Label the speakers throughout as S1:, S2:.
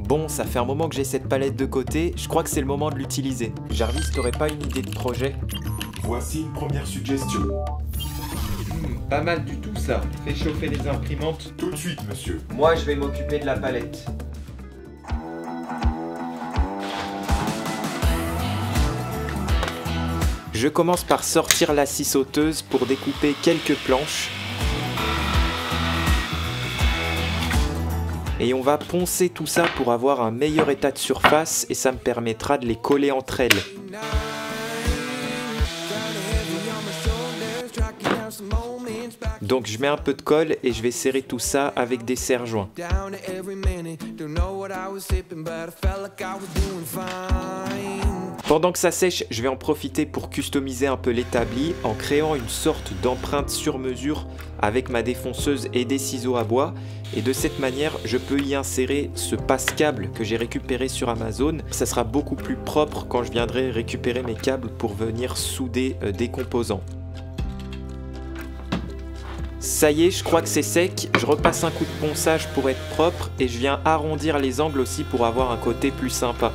S1: Bon, ça fait un moment que j'ai cette palette de côté, je crois que c'est le moment de l'utiliser. Jarvis, t'aurais pas une idée de projet?
S2: Voici une première suggestion.
S1: Pas mal du tout ça. Fais chauffer les imprimantes.
S2: Tout de suite, monsieur.
S1: Moi, je vais m'occuper de la palette. Je commence par sortir la scie sauteuse pour découper quelques planches. Et on va poncer tout ça pour avoir un meilleur état de surface et ça me permettra de les coller entre elles. Donc je mets un peu de colle et je vais serrer tout ça avec des serre-joints. Pendant que ça sèche, je vais en profiter pour customiser un peu l'établi en créant une sorte d'empreinte sur mesure avec ma défonceuse et des ciseaux à bois. Et de cette manière, je peux y insérer ce passe-câble que j'ai récupéré sur Amazon. Ça sera beaucoup plus propre quand je viendrai récupérer mes câbles pour venir souder des composants. Ça y est, je crois que c'est sec. Je repasse un coup de ponçage pour être propre et je viens arrondir les angles aussi pour avoir un côté plus sympa.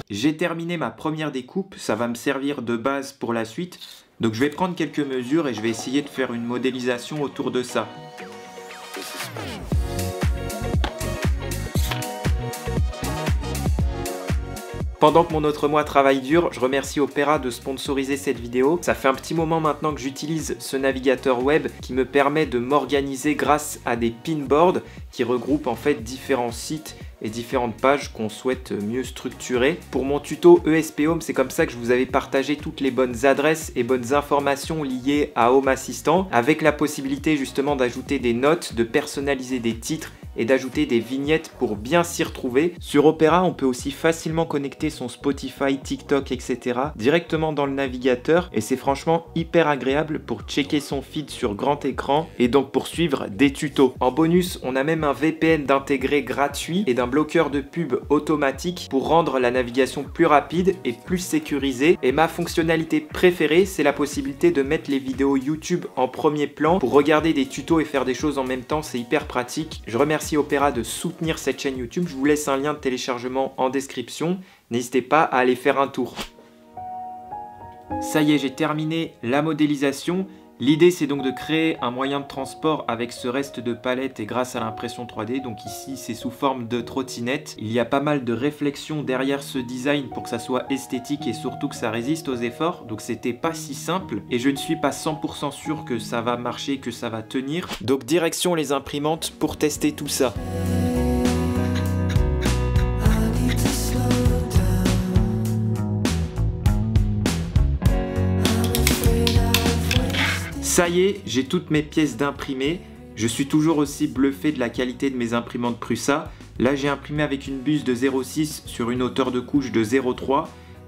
S1: J'ai terminé ma première découpe, ça va me servir de base pour la suite. Donc je vais prendre quelques mesures et je vais essayer de faire une modélisation autour de ça. Pendant que mon autre moi travaille dur, je remercie Opera de sponsoriser cette vidéo. Ça fait un petit moment maintenant que j'utilise ce navigateur web qui me permet de m'organiser grâce à des pinboards qui regroupent en fait différents sites et différentes pages qu'on souhaite mieux structurer. Pour mon tuto ESP Home, c'est comme ça que je vous avais partagé toutes les bonnes adresses et bonnes informations liées à Home Assistant, avec la possibilité justement d'ajouter des notes, de personnaliser des titres et d'ajouter des vignettes pour bien s'y retrouver. Sur Opera, on peut aussi facilement connecter son Spotify, TikTok, etc. directement dans le navigateur et c'est franchement hyper agréable pour checker son feed sur grand écran et donc pour suivre des tutos. En bonus, on a même un VPN d'intégrer gratuit et d'un bloqueur de pub automatique pour rendre la navigation plus rapide et plus sécurisée. Et ma fonctionnalité préférée, c'est la possibilité de mettre les vidéos YouTube en premier plan pour regarder des tutos et faire des choses en même temps. C'est hyper pratique. Je remercie Opera de soutenir cette chaîne YouTube. Je vous laisse un lien de téléchargement en description. N'hésitez pas à aller faire un tour. Ça y est, j'ai terminé la modélisation. L'idée, c'est donc de créer un moyen de transport avec ce reste de palette et grâce à l'impression 3D. Donc ici, c'est sous forme de trottinette. Il y a pas mal de réflexions derrière ce design pour que ça soit esthétique et surtout que ça résiste aux efforts. Donc c'était pas si simple et je ne suis pas 100% sûr que ça va marcher, que ça va tenir. Donc direction les imprimantes pour tester tout ça. Ça y est, j'ai toutes mes pièces d'imprimé. Je suis toujours aussi bluffé de la qualité de mes imprimantes Prusa. Là, j'ai imprimé avec une buse de 0,6 sur une hauteur de couche de 0,3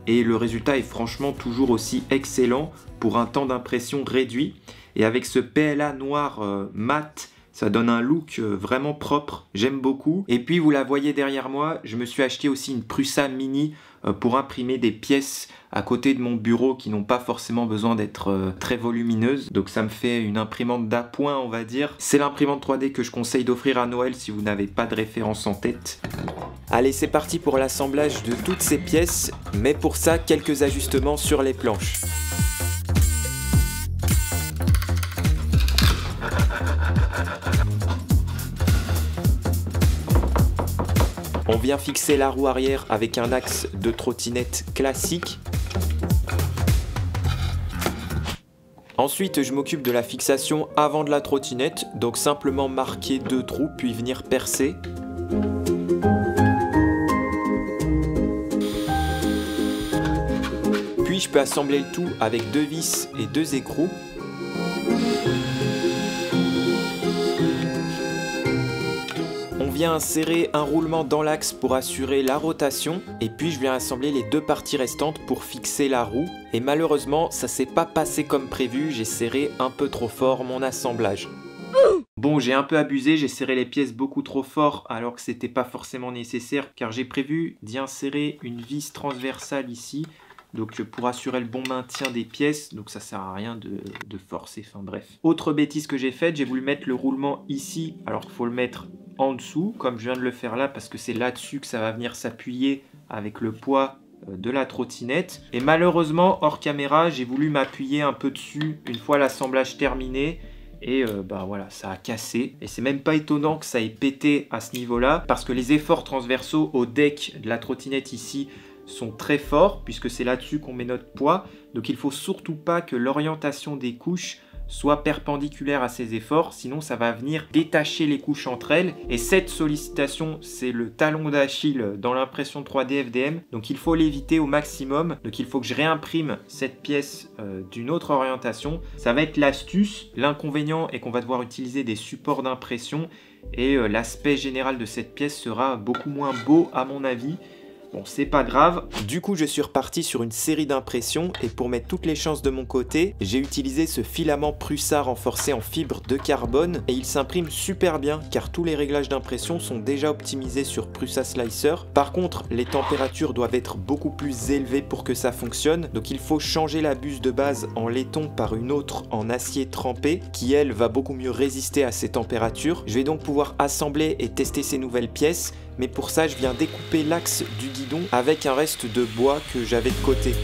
S1: et le résultat est franchement toujours aussi excellent pour un temps d'impression réduit. Et avec ce PLA noir mat, ça donne un look vraiment propre, j'aime beaucoup. Et puis vous la voyez derrière moi, je me suis acheté aussi une Prusa Mini pour imprimer des pièces à côté de mon bureau qui n'ont pas forcément besoin d'être très volumineuses. Donc ça me fait une imprimante d'appoint, on va dire. C'est l'imprimante 3D que je conseille d'offrir à Noël si vous n'avez pas de référence en tête. Allez, c'est parti pour l'assemblage de toutes ces pièces, mais pour ça, quelques ajustements sur les planches. On vient fixer la roue arrière avec un axe de trottinette classique. Ensuite, je m'occupe de la fixation avant de la trottinette, donc simplement marquer 2 trous puis venir percer. Puis je peux assembler le tout avec 2 vis et 2 écrous. On vient insérer un roulement dans l'axe pour assurer la rotation et puis je viens assembler les 2 parties restantes pour fixer la roue et malheureusement ça s'est pas passé comme prévu, j'ai serré un peu trop fort mon assemblage. Bon, j'ai un peu abusé, j'ai serré les pièces beaucoup trop fort alors que c'était pas forcément nécessaire car j'ai prévu d'y insérer une vis transversale ici. Donc pour assurer le bon maintien des pièces, donc ça sert à rien de forcer, enfin bref. Autre bêtise que j'ai faite, j'ai voulu mettre le roulement ici alors qu'il faut le mettre en dessous, comme je viens de le faire là, parce que c'est là-dessus que ça va venir s'appuyer avec le poids de la trottinette. Et malheureusement, hors caméra, j'ai voulu m'appuyer un peu dessus une fois l'assemblage terminé. Et bah voilà, ça a cassé. Et c'est même pas étonnant que ça ait pété à ce niveau-là, parce que les efforts transversaux au deck de la trottinette ici sont très forts, puisque c'est là-dessus qu'on met notre poids. Donc il faut surtout pas que l'orientation des couches soit perpendiculaire à ces efforts, sinon ça va venir détacher les couches entre elles. Et cette sollicitation, c'est le talon d'Achille dans l'impression 3D FDM, donc il faut l'éviter au maximum. Donc il faut que je réimprime cette pièce d'une autre orientation. Ça va être l'astuce. L'inconvénient est qu'on va devoir utiliser des supports d'impression et l'aspect général de cette pièce sera beaucoup moins beau à mon avis. Bon, c'est pas grave. Du coup, je suis reparti sur une série d'impressions et pour mettre toutes les chances de mon côté, j'ai utilisé ce filament Prusa renforcé en fibre de carbone et il s'imprime super bien car tous les réglages d'impression sont déjà optimisés sur Prusa Slicer. Par contre, les températures doivent être beaucoup plus élevées pour que ça fonctionne. Donc il faut changer la buse de base en laiton par une autre en acier trempé qui elle va beaucoup mieux résister à ces températures. Je vais donc pouvoir assembler et tester ces nouvelles pièces. Mais pour ça, je viens découper l'axe du guidon avec un reste de bois que j'avais de côté.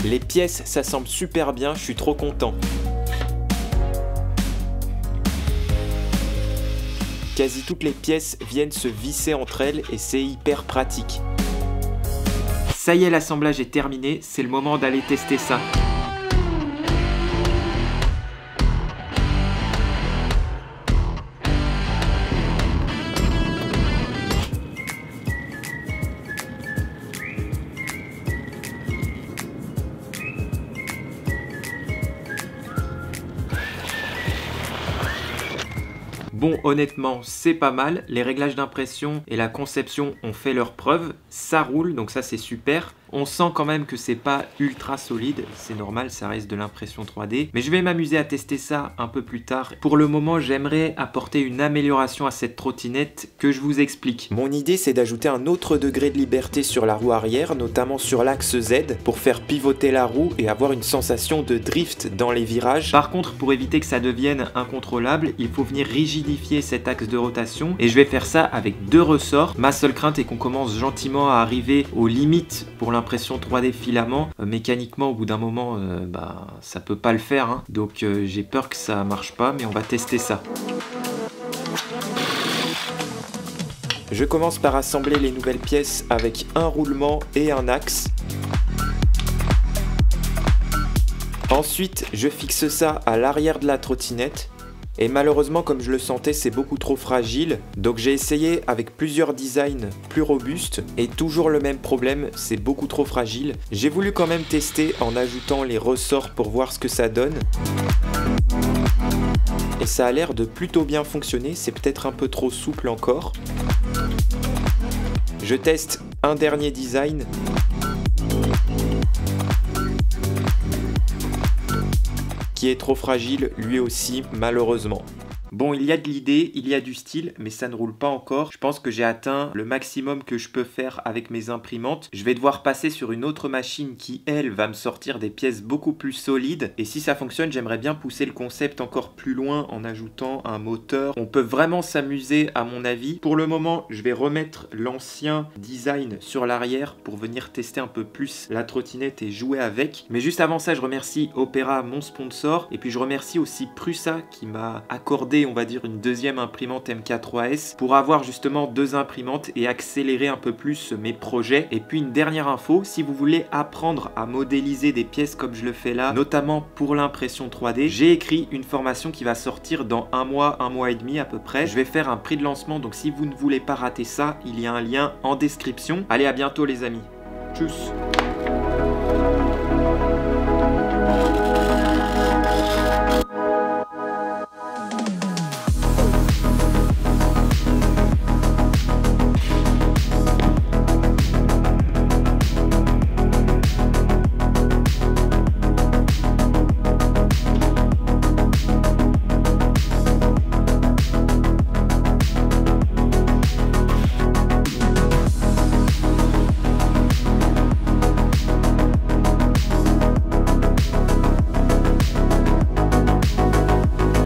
S1: Les pièces s'assemblent super bien, je suis trop content. Quasi toutes les pièces viennent se visser entre elles et c'est hyper pratique. Ça y est, l'assemblage est terminé, c'est le moment d'aller tester ça. Bon, honnêtement, c'est pas mal. Les réglages d'impression et la conception ont fait leurs preuves. Ça roule, donc ça c'est super. On sent quand même que c'est pas ultra solide. C'est normal, ça reste de l'impression 3D. Mais je vais m'amuser à tester ça un peu plus tard. Pour le moment, j'aimerais apporter une amélioration à cette trottinette que je vous explique. Mon idée, c'est d'ajouter un autre degré de liberté sur la roue arrière, notamment sur l'axe Z, pour faire pivoter la roue et avoir une sensation de drift dans les virages. Par contre, pour éviter que ça devienne incontrôlable, il faut venir rigidifier cet axe de rotation. Et je vais faire ça avec 2 ressorts. Ma seule crainte est qu'on commence gentiment à arriver aux limites pour l'impression 3D filament. Mécaniquement, au bout d'un moment, ça peut pas le faire. Hein. Donc j'ai peur que ça marche pas, mais on va tester ça. Je commence par assembler les nouvelles pièces avec un roulement et un axe. Ensuite, je fixe ça à l'arrière de la trottinette. Et malheureusement, comme je le sentais, c'est beaucoup trop fragile. Donc j'ai essayé avec plusieurs designs plus robustes. Et toujours le même problème, c'est beaucoup trop fragile. J'ai voulu quand même tester en ajoutant les ressorts pour voir ce que ça donne. Et ça a l'air de plutôt bien fonctionner. C'est peut-être un peu trop souple encore. Je teste un dernier design. Qui est trop fragile lui aussi malheureusement. Bon, il y a de l'idée, il y a du style, mais ça ne roule pas encore. Je pense que j'ai atteint le maximum que je peux faire avec mes imprimantes. Je vais devoir passer sur une autre machine qui, elle, va me sortir des pièces beaucoup plus solides. Et si ça fonctionne, j'aimerais bien pousser le concept encore plus loin en ajoutant un moteur. On peut vraiment s'amuser à mon avis. Pour le moment, je vais remettre l'ancien design sur l'arrière pour venir tester un peu plus la trottinette et jouer avec. Mais juste avant ça, je remercie Opera, mon sponsor. Et puis je remercie aussi Prusa qui m'a accordé, on va dire, une deuxième imprimante MK3S pour avoir justement 2 imprimantes et accélérer un peu plus mes projets. Et puis une dernière info, si vous voulez apprendre à modéliser des pièces comme je le fais là, notamment pour l'impression 3D, j'ai écrit une formation qui va sortir dans un mois et demi à peu près. Je vais faire un prix de lancement, donc si vous ne voulez pas rater ça, il y a un lien en description. Allez, à bientôt les amis. Tchuss.